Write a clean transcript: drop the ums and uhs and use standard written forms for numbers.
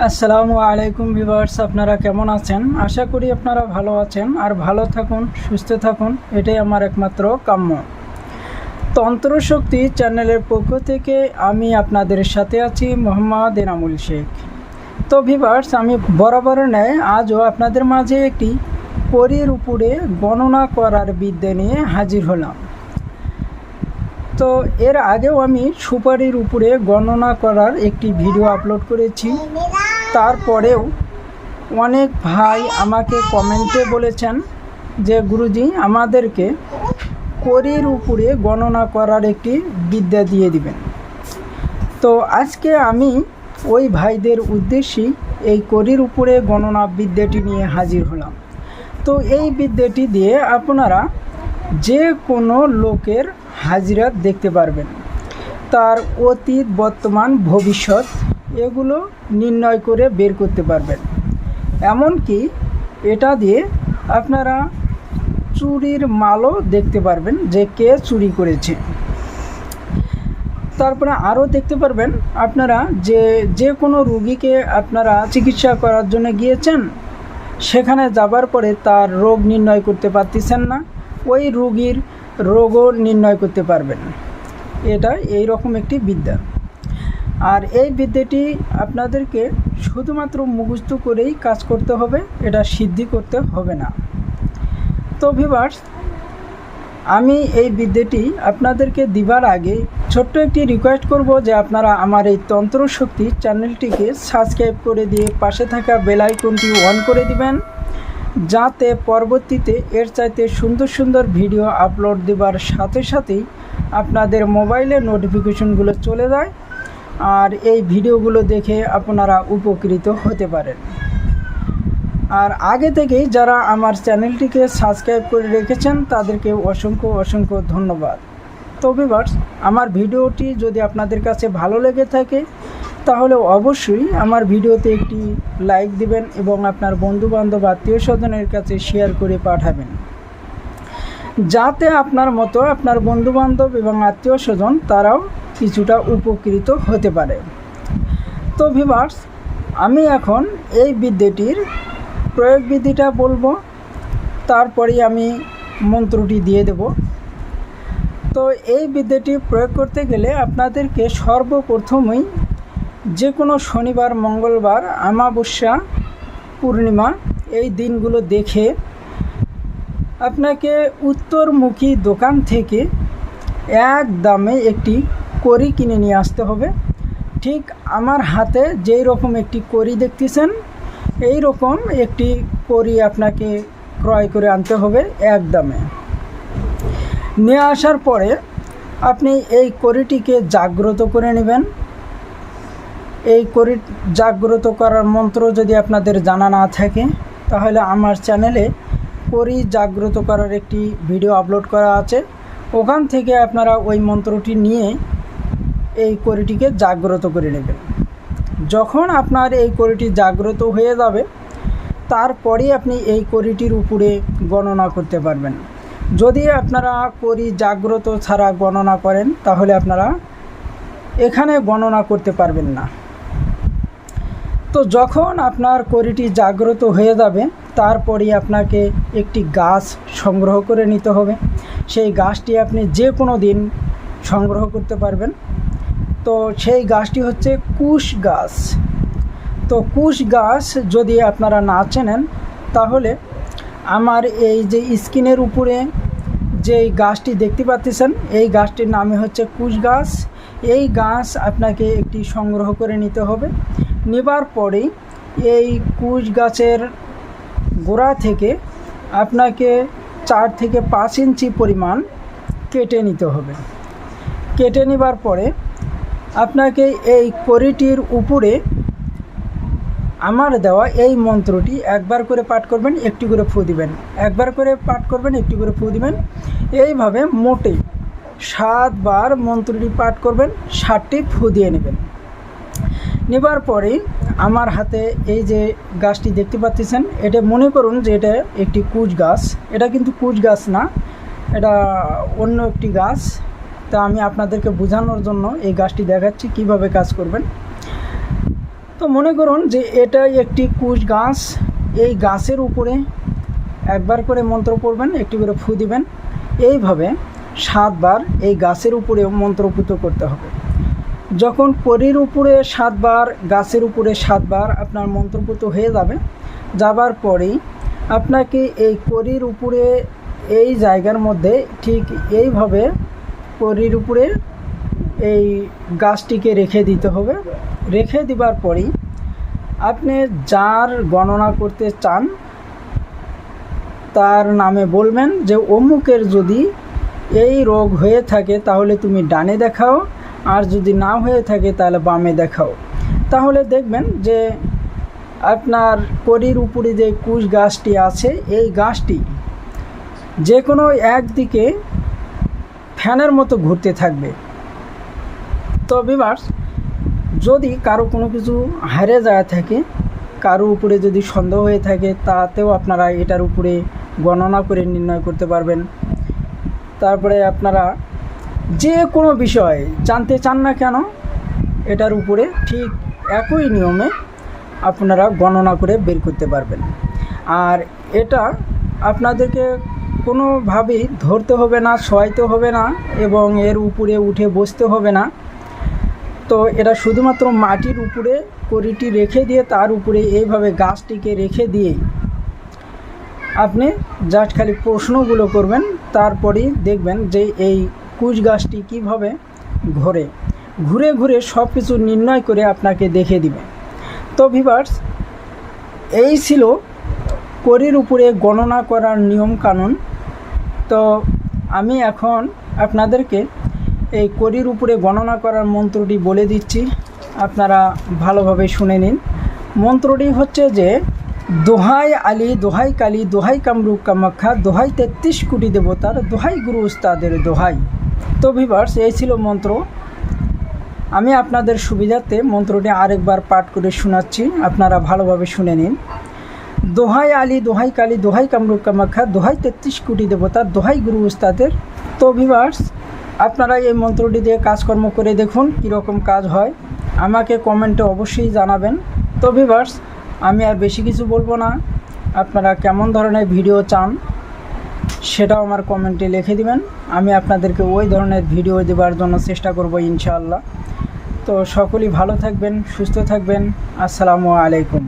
আসসালামু আলাইকুম ভিউয়ার্স, আপনারা কেমন আছেন? আশা করি আপনারা ভালো আছেন আর ভালো থাকুন, সুস্থ থাকুন, এটাই আমার একমাত্র কাম্য। তন্ত্রশক্তি চ্যানেলের পক্ষ থেকে আমি আপনাদের সাথে আছি মোহাম্মদ এনামুল শেখ। তো ভিউয়ার্স, আমি বরাবরের ন্যায় আজও আপনাদের মাঝে একটি পরীর উপরে গণনা করার বিদ্যা নিয়ে হাজির হলাম। তো এর আগেও আমি সুপারির উপরে গণনা করার একটি ভিডিও আপলোড করেছি। তারপরেও অনেক ভাই আমাকে কমেন্টে বলেছেন যে গুরুজি আমাদেরকে কড়ির উপরে গণনা করার একটি বিদ্যা দিয়ে দিবেন। তো আজকে আমি ওই ভাইদের উদ্দেশ্যেই এই কড়ির উপরে গণনা বিদ্যাটি নিয়ে হাজির হলাম। তো এই বিদ্যাটি দিয়ে আপনারা যে কোনো লোকের হাজিরা দেখতে পারবেন, তার অতীত, বর্তমান, ভবিষ্যৎ এগুলো নির্ণয় করে বের করতে পারবেন। এমনকি এটা দিয়ে আপনারা চুরির মালও দেখতে পারবেন যে কে চুরি করেছে। তারপরে আরও দেখতে পারবেন আপনারা যে কোনো রুগীকে আপনারা চিকিৎসা করার জন্য গিয়েছেন, সেখানে যাবার পরে তার রোগ নির্ণয় করতে পারতেছেন না, ওই রুগীর রোগও নির্ণয় করতে পারবেন। এটা এই রকম একটি বিদ্যা। আর এই বিদ্যাটি আপনাদেরকে শুধুমাত্র মুখস্থ করেই কাজ করতে হবে, এটা সিদ্ধি করতে হবে না। তো ভিউয়ার্স, আমি এই বিদ্যাটি আপনাদেরকে দিবার আগে ছোট্ট একটি রিকোয়েস্ট করব যে আপনারা আমার এই তন্ত্রশক্তি চ্যানেলটিকে সাবস্ক্রাইব করে দিয়ে পাশে থাকা বেল আইকনটি অন করে দিবেন, যাতে পরবর্তীতে এর চাইতে সুন্দর সুন্দর ভিডিও আপলোড দেবার সাথে সাথেই আপনাদের মোবাইলে নোটিফিকেশনগুলো চলে যায় আর এই ভিডিওগুলো দেখে আপনারা উপকৃত হতে পারেন। আর আগে থেকেই যারা আমার চ্যানেলটিকে সাবস্ক্রাইব করে রেখেছেন তাদেরকে অসংখ্য অসংখ্য ধন্যবাদ। তো ভিউয়ার্স, আমার ভিডিওটি যদি আপনাদের কাছে ভালো লেগে থাকে তাহলে অবশ্যই আমার ভিডিওতে একটি লাইক দিবেন এবং আপনার বন্ধুবান্ধব, আত্মীয় স্বজনের কাছে শেয়ার করে পাঠাবেন, যাতে আপনার মতো আপনার বন্ধুবান্ধব এবং আত্মীয় স্বজন তারাও কিছুটা উপকৃত হতে পারে। তো ভিউয়ার্স, আমি এখন এই বিদ্যাটির প্রয়োগ বিধিটা বলবো, তারপরেই আমি মন্ত্রটি দিয়ে দেব। তো এই বিদ্যাটি প্রয়োগ করতে গেলে আপনাদেরকে সর্বপ্রথমেই যে কোনো শনিবার, মঙ্গলবার, অমাবস্যা, পূর্ণিমা এই দিনগুলো দেখে আপনাকে উত্তরমুখী দোকান থেকে এক দামে একটি কড়ি কিনে নিয়ে আসতে হবে। ঠিক আমার হাতে যেই রকম একটি কড়ি দেখতেছেন, এই রকম একটি কড়ি আপনাকে ক্রয় করে আনতে হবে এক দামে। নিয়ে আসার পরে আপনি এই কড়িটিকে জাগ্রত করে নেবেন। এই কড়ি জাগ্রত করার মন্ত্র যদি আপনাদের জানা না থাকে তাহলে আমার চ্যানেলে কড়ি জাগ্রত করার একটি ভিডিও আপলোড করা আছে, ওখান থেকে আপনারা ওই মন্ত্রটি নিয়ে এই কড়িটিকে জাগ্রত করে নেবেন। যখন আপনার এই কড়িটি জাগ্রত হয়ে যাবে তারপরেই আপনি এই কড়িটির উপরে গণনা করতে পারবেন। যদি আপনারা কড়ি জাগ্রত ছাড়া গণনা করেন তাহলে আপনারা এখানে গণনা করতে পারবেন না। তো যখন আপনার কড়িটি জাগ্রত হয়ে যাবে তারপরেই আপনাকে একটি গাছ সংগ্রহ করে নিতে হবে। সেই গাছটি আপনি যে কোনো দিন সংগ্রহ করতে পারবেন। তো সেই গাছটি হচ্ছে কুশ গাছ। তো কুশ গাছ যদি আপনারা না চেনেন তাহলে আমার এই যে স্ক্রিনের উপরে যে গাছটি দেখতে পাচ্ছেন, এই গাছটির নামই হচ্ছে কুশ গাছ। এই গাছ আপনাকে একটি সংগ্রহ করে নিতে হবে। নেবার পরেই এই কুশ গাছের গোড়া থেকে আপনাকে 4 থেকে 5 ইঞ্চি পরিমাণ কেটে নিতে হবে। কেটে নেবার পরে আপনাকে এই কড়িটির উপরে আমার দেওয়া এই মন্ত্রটি একবার করে পাঠ করবেন, একটি করে ফু দিবেন, একবার করে পাঠ করবেন, একটি করে ফু দিবেন। এইভাবে মোটে 7 বার মন্ত্রটি পাঠ করবেন, 7টি ফু দিয়ে নেবেন। নেবার পরে আমার হাতে এই যে গাছটি দেখতে পাচ্ছেন, এটা মনে করুন যে এটা একটি কুশ গাছ। এটা কিন্তু কুশ গাছ না, এটা অন্য একটি গাছ। তা আমি আপনাদেরকে বোঝানোর জন্য এই গাছটি দেখাচ্ছি কিভাবে কাজ করবেন। তো মনে করুন যে এটা একটি কুশ গাছ, এই গাছের উপরে একবার করে মন্ত্র পড়বেন, একটি করে ফু দিবেন। এইভাবে 7 বার এই গাছের উপরে মন্ত্রপুত করতে হবে। যখন কড়ির উপরে 7 বার, গাছের উপরে 7 বার আপনার মন্ত্রপুত হয়ে যাবার পরেই আপনাকে এই কড়ির উপরে এই জায়গার মধ্যে ঠিক এইভাবে কড়ির উপরে এই গাছটিকে রেখে দিতে হবে। রেখে দেবার পরেই আপনি যার গণনা করতে চান তার নামে বলবেন যে অমুকের যদি এই রোগ হয়ে থাকে তাহলে তুমি ডানে দেখাও, আর যদি না হয়ে থাকে তাহলে বামে দেখাও। তাহলে দেখবেন যে আপনার কড়ির উপরে যে কুশ গাছটি আছে এই গাছটি যে কোনো একদিকে ফ্যানের মতো ঘুরতে থাকবে। তো ভিউয়ার্স, যদি কারো কোনো কিছু হারিয়ে যায় থাকে, কারো উপরে যদি সন্দেহ হয়ে থাকে, তাতেও আপনারা এটার উপরে গণনা করে নির্ণয় করতে পারবেন। তারপরে আপনারা যে কোনো বিষয় জানতে চান না কেন, এটার উপরে ঠিক একই নিয়মে আপনারা গণনা করে বের করতে পারবেন। আর এটা আপনাদেরকে কোনোভাবেই ধরতে হবে না, শোয়াইতে হবে না, এবং এর উপরে উঠে বসতে হবে না। তো এটা শুধুমাত্র মাটির উপরে কড়িটি রেখে দিয়ে তার উপরে এইভাবে গাছটিকে রেখে দিয়ে আপনি জাস্ট খালি প্রশ্নগুলো করবেন। তারপরেই দেখবেন যে এই কুশ গাছটি কীভাবে ঘুরে ঘুরে সব কিছু নির্ণয় করে আপনাকে দেখে দিবে। তো ভিউয়ার্স, এই ছিল কড়ির উপরে গণনা করার নিয়ম কানুন। তো আমি এখন আপনাদেরকে এই কড়ির উপরে গণনা করার মন্ত্রটি বলে দিচ্ছি, আপনারা ভালোভাবে শুনে নিন। মন্ত্রটি হচ্ছে যে দোহাই আলী, দোহাই কালী, দোহাই কামরূপ কামাখ্যা, দোহাই 33 কোটি দেবতার, দোহাই গুরু উস্তাদের দোহাই। তো ভিউয়ার্স, এই ছিল মন্ত্র। আমি আপনাদের সুবিধার্থে মন্ত্রটি আরেকবার পাঠ করে শোনাচ্ছি, আপনারা ভালোভাবে শুনে নিন। দোহাই আলী, দোহাই কালী, দোহাই কামরূপ কামাখ্যা, দোহাই 33 কোটি দেবতার, দোহাই গুরু উস্তাদের। তো ভিউয়ার্স, আপনারা এই মন্ত্রটি দিয়ে কাজকর্ম করে দেখুন কীরকম কাজ হয়, আমাকে কমেন্টে অবশ্যই জানাবেন। তো ভিউয়ার্স, আমি আর বেশি কিছু বলবো না, আপনারা কেমন ধরনের ভিডিও চান সেটাও আমার কমেন্টে লিখে দিবেন, আমি আপনাদেরকে ওই ধরনের ভিডিও দেওয়ার জন্য চেষ্টা করব ইনশাআল্লাহ। তো সকলেই ভালো থাকবেন, সুস্থ থাকবেন। আসসালামু আলাইকুম।